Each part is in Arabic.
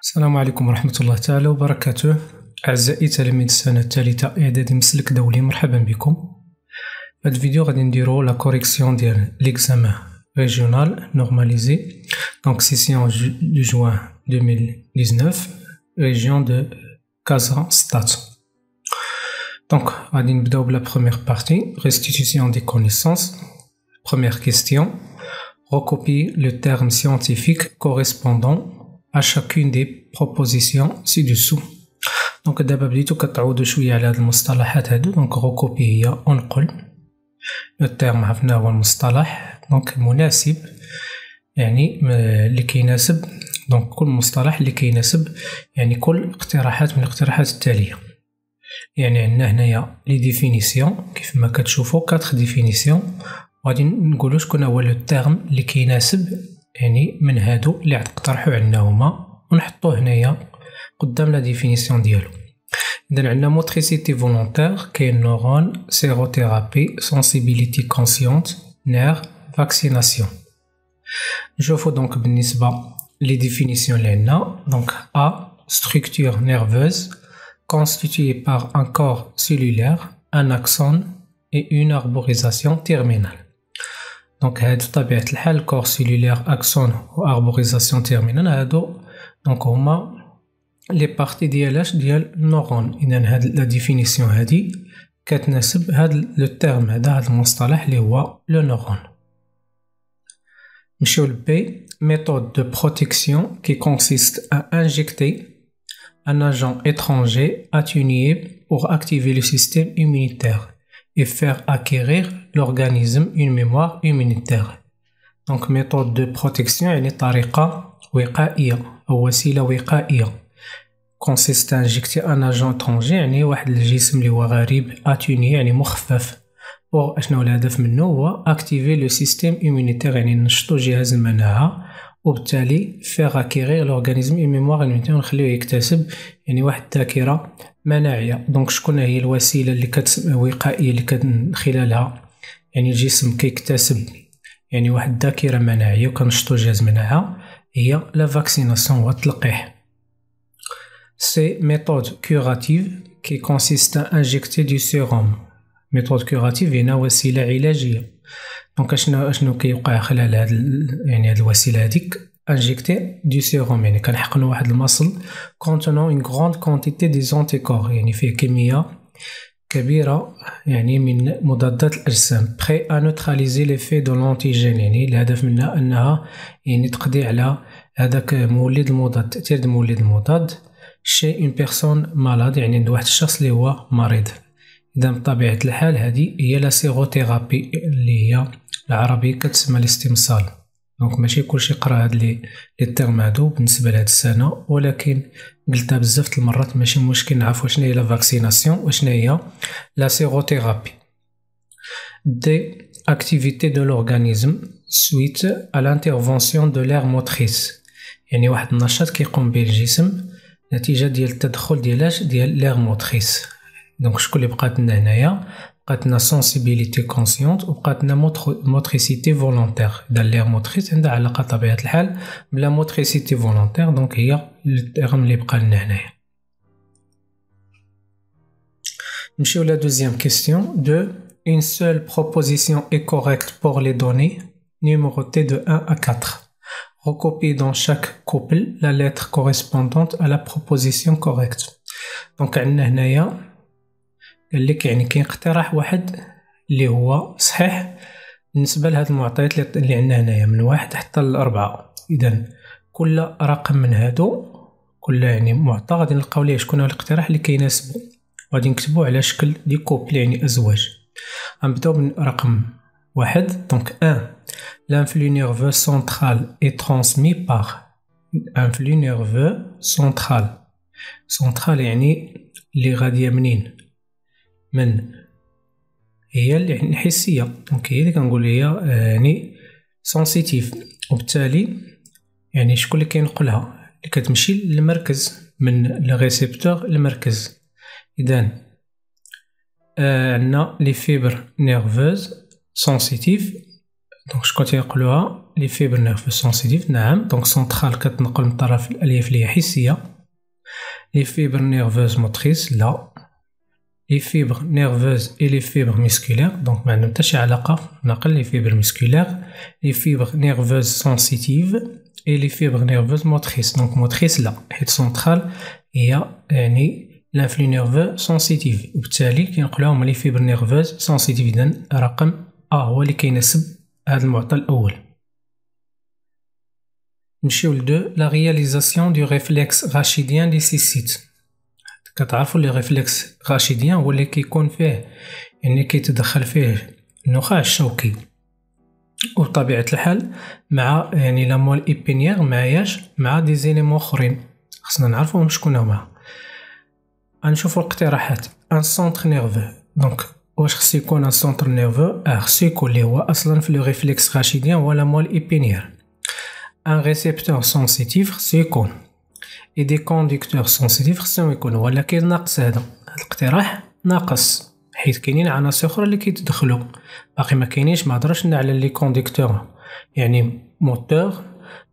السلام عليكم ورحمة الله تعالى وبركاته. أعزائي تلاميذ السنة الثالثة إعدادي مسلك دولي، مرحبا بكم. في هذا الفيديو غادي نديرو لا كوريكسيون ديال ليكزامان ريجيونال نورماليزي، دونك سيسيون دو جوان 2019 ريجيون دو كازا-ستات. دونك غادي نبداو بلا بروميير بارتي restitution des connaissances. Première question: recopier le terme scientifique correspondant à chacune des propositions ci-dessous. دونك دابا بديتو كتعودو شويه على هاد المصطلحات هادو. دونك روكوبي هي انقل، لو تيرم عرفنا هو المصطلح، دونك مناسب يعني اللي كيناسب، دونك كل مصطلح اللي كيناسب يعني كل اقتراحات من الاقتراحات التاليه. يعني عندنا هنايا لي ديفينيسيون كيف ما كتشوفوا 4 ديفينيسيون، غادي نقولوا شكون هو لو تيرم اللي كيناسب يعني من هادو اللي اقترحوا عندنا هما، ونحطوه هنايا قدام لا ديفينيسيون ديالو. إذا عندنا موتريسيتي فولونتير، كاين نورون، سيروثيرابي، سونسيبيليتي كونسيونت، نير، فاكسيناسيون. نشوفو دونك بالنسبة لي ديفينيسيون اللي عندنا. دونك A structure nerveuse constituée par un corps cellulaire, un axone et une arborisation terminale. دونك هادو طبيعة الحال الكور سيلولير، اكسون و اربوريزاسيون تيرمينال، هادو دونك هما لي بارتي ديالاش ديال النورون. اذا هاد لا ديفينيسيون هادي كتناسب هاد لو تيرم هذا، هاد المصطلح اللي هو لو نورون. نمشيو ل بي، méthode de protection qui consiste à injecter un agent étranger atténué pour activer le système immunitaire et faire acquérir l'organisme une mémoire immunitaire. Donc méthode de protection يعني طريقة وقائية أو وسيلة وقائية. consiste à injecter un agent étranger يعني واحد الجسم اللي هو غريب، atténué يعني مخفف. pour أشنو الهدف منه؟ هو activer le système immunitaire يعني نشطو جهاز المناعة، وبالتالي faire acquérir l'organisme une mémoire immunitaire ونخليه يكتسب يعني واحد الذاكرة مناعية. دونك شكون هي الوسيلة اللي وقائية اللي من خلالها يعني الجسم كيكتسب يعني واحد الذاكرة مناعية وكنشطو جهاز المناعة؟ هي لا فاكسيناسيون، هو التلقيح. سي méthode curative qui consiste à injecter du sérum. méthode curative هنا وسيلة علاجية. دونك اشنو كيوقع خلال هاد يعني هاد الوسيلة هاديك؟ injecter du sérum يعني كنحقنو واحد المصل contenant une grande quantité des anticorps يعني فيه كمية كبيرة يعني من مضادات الأجسام. prêt à neutraliser l'effet de l'antigène يعني الهدف منها أنها يعني تقضي على هذاك مولد المضاد، تأثير مولد المضاد chez une personne malade يعني عند واحد الشخص اللي هو مريض. إذا بطبيعة الحال هذه هي لا سيروثيرابي اللي هي العربية كتسمى الاستمصال. دونك ماشي كلشي قرا هاد لي تيرم هادو بالنسبة لهاد السنة، ولكن قلتها بزاف المرات ماشي مشكل نعرفو شنو هي لا فاكسيناسيون وشنو هي لا سيروثيرابي. دي activité de l'organisme suite à l'intervention de l'aire motrice يعني واحد النشاط كيقوم به الجسم نتيجة ديال التدخل ديال l'aire motrice. دونك شكون اللي بقات لنا هنايا؟ بقات لنا سونسيبيليتي كونسيونت وبقات لنا موتريسيتي فولونتير. إذا لير موتريس عندها علاقة طبيعة الحال بلا موتريسيتي فولونتير، دونك هي التيرم اللي بقى لنا هنايا. نمشيو لا دوزيام كيستيون. دو une seule proposition est correcte pour les données numérotées de 1 à 4. Recopie dans chaque couple la lettre correspondante à la proposition correcte. دونك عندنا هنايا قال لك يعني كاين اقتراح واحد اللي هو صحيح بالنسبه لهاد المعطيات اللي عندنا هنايا من 1 حتى ل 4. اذا كل رقم من هادو، كل يعني معطى غادي نلقاو ليه شكون هو الاقتراح اللي كيناسبو، غادي نكتبوه على شكل دي كوبل يعني ازواج. غنبداو من رقم 1. دونك 1 l'influx nerveux central est transmis par influx nerveux central. central يعني اللي غاديه منين؟ من هي اللي الحسية، دونك هي اللي كنقول هي يعني سونسيتيف، وبالتالي يعني شكون اللي كينقلها؟ اللي كتمشي للمركز من الريسبتور للمركز. إذا عندنا لي فيبر نيرفوز سونسيتيف، دونك شكون تينقلوها؟ لي فيبر نيرفوز سونسيتيف. نعم دونك سونترال كتنقل من طرف الالياف اللي هي حسيه. لي فيبر نيرفوز موتريس لا. لي فيبر نيرفوز اي لي فيبر ميسكولير دونك ما عندهم حتى شي علاقه نقل لي فيبر ميسكولير. لي فيبر نيرفوز سونسيتيف اي لي فيبر نيرفوز موتريس دونك موتريس لا حيت سونترال هي يعني لانفلو نيرفو سونسيتيف وبالتالي كينقلوها هما لي فيبر نيرفوز سونسيتيف. اذا رقم هو اللي كيناسب هذا المعطى الاول. نمشيو ل2 لا رياليزاسيون دو ريفلكس راشيديان لي سيسيت. كتعرفوا لي ريفلكس راشيديان هو اللي كيكون فيه يعني كيتدخل فيه النخاع الشوكي وبطبيعة الحال مع يعني لا مول ايبينيير معاياش مع دي زيليمون اخرين خصنا نعرفوهم شكون هما. غنشوفو الاقتراحات. ان سونتر نيرفو دونك واش خصو يكون ان سونتر نيرفو خصو يكون اللي هو اصلا في لو ريفلكس راشيديان هو لا مول ايبينيير. ان ريسبتور سونسيتيف خصو يكون اي دي كوندكتور سونسيتيف خصهم يكونوا ولكن ناقص هذا الاقتراح ناقص حيت كاينين عناصر اخرى اللي كيتدخلوا باقي ما كاينينش. ما هضروش لنا على لي كوندكتور يعني موتور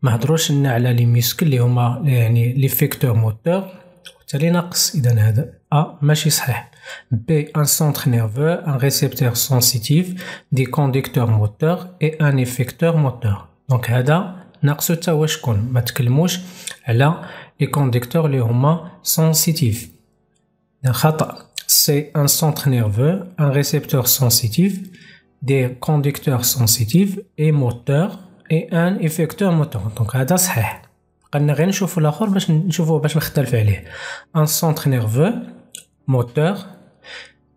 ما هضروش لنا على لي ميسكل اللي هما يعني لي فيكتور موتور وبالتالي ناقص. اذا هذا ماشي صحيح. بي ان سونتر نيرفو ان ريسبتور سونسيتيف دي كوندكتور موتور اي ان افيكتور موتور دونك هذا ناقصو حتى هو شكون ما تكلموش على لي كوندكتور اللي هما سونسيتيف. خطأ. سي ان سونتر نيرفو ان ريسبتور سونسيتيف دي كوندكتور سونسيتيف اي موتور اي ان افيكتور موتور دونك هذا صحيح. قلنا غير نشوفو الاخر باش نشوفوه باش نختلف عليه. ان سونتر نيرفو موتور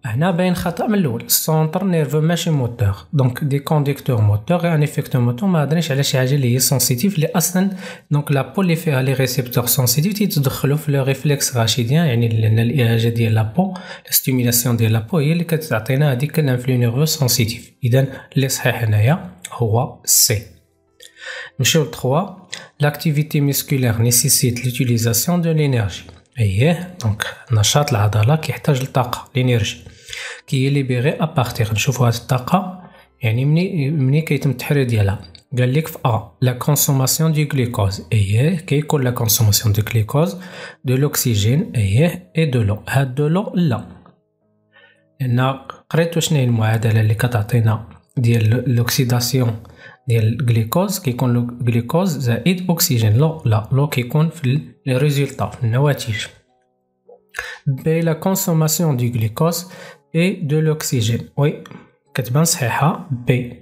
هنا باين خطأ من الاول. سونتر نيرفو ماشي موتور دونك دي كوندكتور موتور ان افيكتور موتور ما هضرنيش على شي حاجه اللي هي سونسيتيف اللي اصلا دونك لابو اللي فيها لي ريسبتور سونسيتيف تيتدخلوا في لو ريفلكس راشيديان يعني لان الاهاجه ديال لابو ستيميلاسيون ديال لابو هي اللي كتعطينا هذيك الانفلو نيرفو سونسيتيف. اذا اللي صحيح هنايا هو سي. نمشيو ل 3 لاكتيفيتي ميسكولير نيسيسيت لوتيليزاسيون دو لينيرجي. اييه دونك نشاط العضله كيحتاج لطاقه لينيرجي كي ليبيري ابارتيغ. نشوفوا هذه الطاقه يعني مني كيتم التحرير ديالها. قال لك في لا كونسوماسيون دو غلوكوز اييه كيكون لا كونسوماسيون دو غلوكوز دو لوكسيجين اييه اي دو لو. هاد دو لو لا لان قريتو شنو هي المعادله اللي كتعطينا ديال لوكسيداسيون ديال الجليكوز كيكون لو غلوكوز زائد اكسجين. لا لو كيكون في لي ريزولطا في النواتج. بي لا كونسوماسيون دو غلوكوز اي دو لوكسيجين وي كتبان صحيحه بي.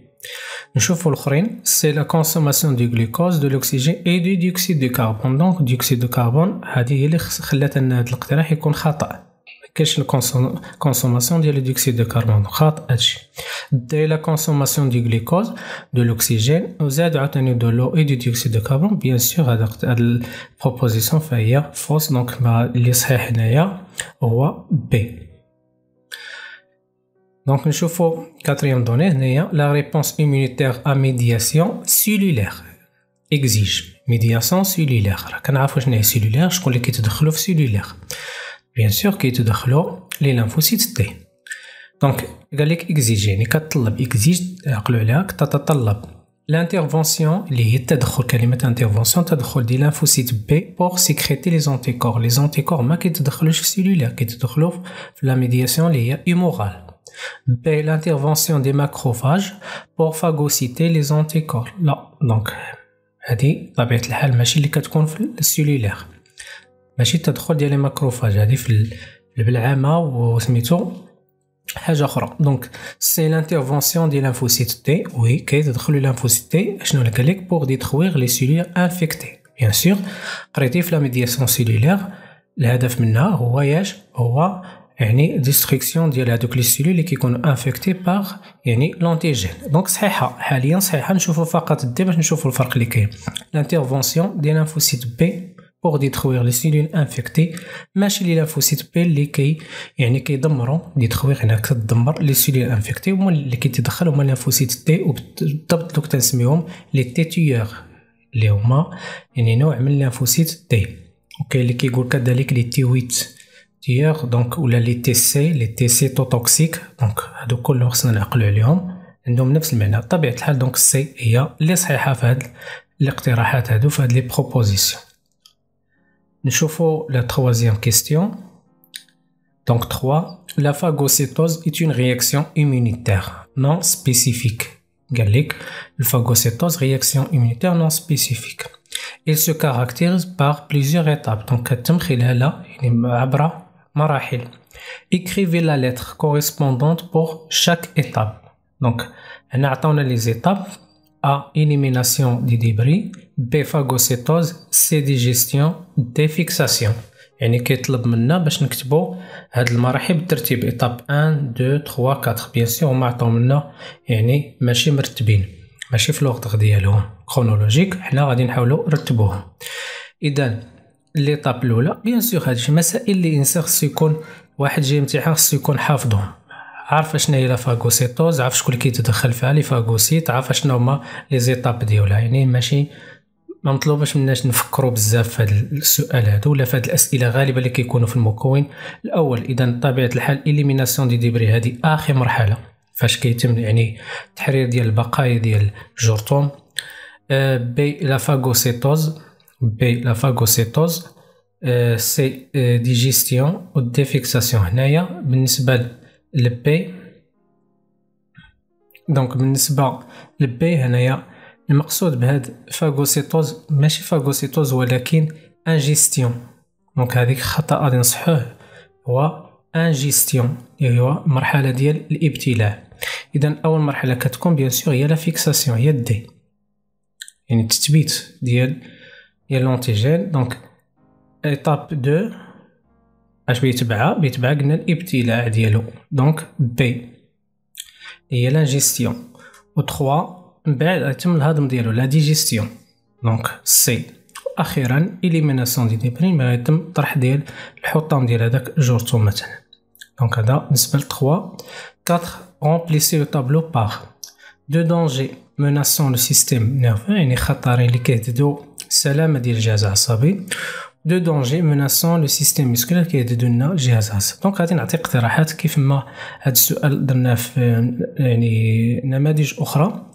نشوفوا الاخرين. سي لا كونسوماسيون دو غلوكوز دو لوكسيجين اي دو ديوكسيد دو كربون دونك ديوكسيد دو كربون هذه هي اللي خلات ان هذا الاقتراح يكون خطأ. كاش الكونسوماسيون ديال الديوكسيد دو كربون خاطئ هادشي. دي لا كونسوماسيون دو غلوكوز دو لوكسيجين وزاد عاوتاني دو لو اي دو ديوكسيد دو كربون بيان سور هاد البروبوزيسيون فهي فوس دونك اللي صحيح هنايا هو بي. دونك نشوفو كاتريام دوني هنايا لا ريبونس immunitaire à médiation cellulaire exige médiation cellulaire. راه كنعرفو شنو هي cellulaire شكون اللي كيتدخلوا في cellulaire بيان سور كيتدخلوا لي لانفوسيت تي. دونك قال لك اكزيجي يعني كتطلب اكزيج عقلوا عليها كتتطلب لانترفونسيون اللي هي التدخل. كلمه انترفونسيون تدخل دي لانفوسيت بي بور سيكريتي لي زونتيكور. لي زونتيكور ما كيتدخلوش في سيلولير كيتدخلوا في لا ميدياسيون اللي هي هيمورال. بي لانترفونسيون دي ماكروفاج بور فاغوسيتي لي زونتيكور. لا دونك هذه طبيعه الحال ماشي اللي كتكون في السيلولير ماشي التدخل ديال الماكروفاج هذه في البلعامه وسميتو حاجه اخرى. دونك سي لانترفونسيون ديال لانفوسيت تي وي كيتدخلوا لانفوسيت تي شنو قال لك بور ديتروير لي سيلولير انفيكتي. بيان سور قريتي في لا ميدياسيون سيلولير الهدف منها هو ياش هو يعني ديستركسيون ديال هذوك لي سيلول اللي كيكونوا انفيكتي باغ يعني لونتيجين. دونك صحيحه حاليا صحيحه. نشوفوا فقط دي باش نشوفوا الفرق اللي كاين. لانترفونسيون ديال لانفوسيت بي pour détruire les cellules infectées ماشي لي لانفوسيت بي اللي يعني كيدمروا ديتروير هنا كتدمر لي سيلول انفيكتي هما اللي كيتدخلوا هما لانفوسيت تي وبالضبط دوك تنسميهم لي تيتيور اللي هما يعني نوع من لانفوسيت تي. وكاين اللي كيقول كذلك لي تيويت تيور دونك ولا لي تي سي توتوكسيك. دونك هادو كلهم خصنا نعقلوا عليهم عندهم نفس المعنى بطبيعة الحال. دونك سي هي اللي صحيحة في هاد الاقتراحات هادو في هاد لي بروبوزيسيون. نشوفو لا troisième question. Donc 3. La phagocytose est une réaction immunitaire non spécifique. قال لك الفاغوسيتوز réaction immunitaire non spécifique. Il se caractérise par plusieurs étapes. Donc كتم خلالها يعني عبر مراحل. Écrivez la lettre correspondante pour chaque étape. Donc هنا عطاونا les étapes. A. Élimination des débris. B. Phagocytose. C. Digestion. D. Fixation. يعني كيطلب منا باش نكتبو هاد المراحل بالترتيب إيطاب 1 2 3 4. بيان سور هما عطاو منا يعني ماشي مرتبين، ماشي في لوغدغ ديالهم كرونولوجيك، حنا غادي نحاولو نرتبوهم. إذا ليطاب الأولى بيان سور هاد شي مسائل اللي إنسان خصو يكون واحد جاي امتحان خصو يكون حافظهم، عارف شنو هي لا فاغوسيتوز، عارف شكون اللي كيتدخل فيها لي فاغوسيت، عارف شنو هما لي زيتاب ديالها. يعني ماشي ما مطلوبش مناش نفكروا بزاف في هذا السؤال هذا ولا في هذه الاسئله غالبا اللي كيكونوا في المكون الاول. اذا بطبيعه الحال اليميناسيون دي ديبري هذه اخر مرحله فاش كيتم يعني التحرير ديال البقايا ديال الجرثوم. بي لا فاغوسيتوز. سي ديجيستيون و ديفيكساسيون. هنايا بالنسبه للبي، دونك بالنسبه للبي هنايا المقصود بهاد فاغوسيتوز ماشي فاغوسيتوز ولكن انجيستيون. دونك هذيك خطأ غادي نصحوه، هو انجيستيون اللي هو مرحله ديال الابتلاع. اذا اول مرحله كتكون بيان سور هي لا فيكساسيون، هي دي يعني التثبيت ديال لونتيجين. دونك ايطاب 2 اش بيتبعها قلنا الابتلاع ديالو. دونك بي هي لانجيستيون، و 3 من بعد يتم الهضم ديالو لا ديجيستيون. دونك سي اخيرا اليميناسيون دي ديبري، ما يتم طرح ديال الحطام ديال هذاك الجرثوم مثلا. دونك هذا بالنسبه ل 3. 4 remplissez le tableau par de danger menaçant le système nerveux، يعني خطرين اللي كيهددوا السلامه ديال الجهاز العصبي. دو دونجي موناسون لو سيستيم مسكولار كيهددو لنا الجهاز العصبي. دونك غادي نعطي اقتراحات كيف ما هذا السؤال درناه في يعني نماذج اخرى.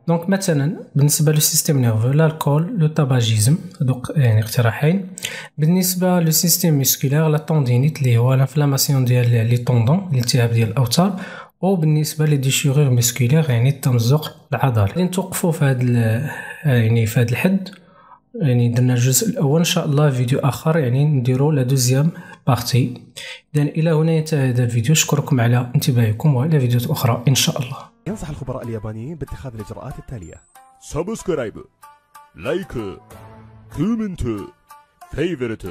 دونك مثلا بالنسبه لو سيستيم نيرفو الكول لو تاباجيزم، دوك يعني اقتراحين. بالنسبه لو سيستيم مسكولار لا طوندينيت اللي هو لانفلاماسيون ديال لي طوندون، الالتهاب ديال الاوتار. وبالنسبه لي ديشورور مسكولار يعني التمزق العضلي. غادي نتوقفوا في هذا يعني في هذا الحد، يعني درنا الجزء الاول. ان شاء الله فيديو اخر يعني نديرو لا دوزيام بارتي. اذا الى هنا ينتهي هذا الفيديو، اشكركم على انتباهكم والى فيديوهات اخرى ان شاء الله. ينصح الخبراء اليابانيين باتخاذ الاجراءات التاليه: سبسكرايب، لايك، كومنت، فيفورت.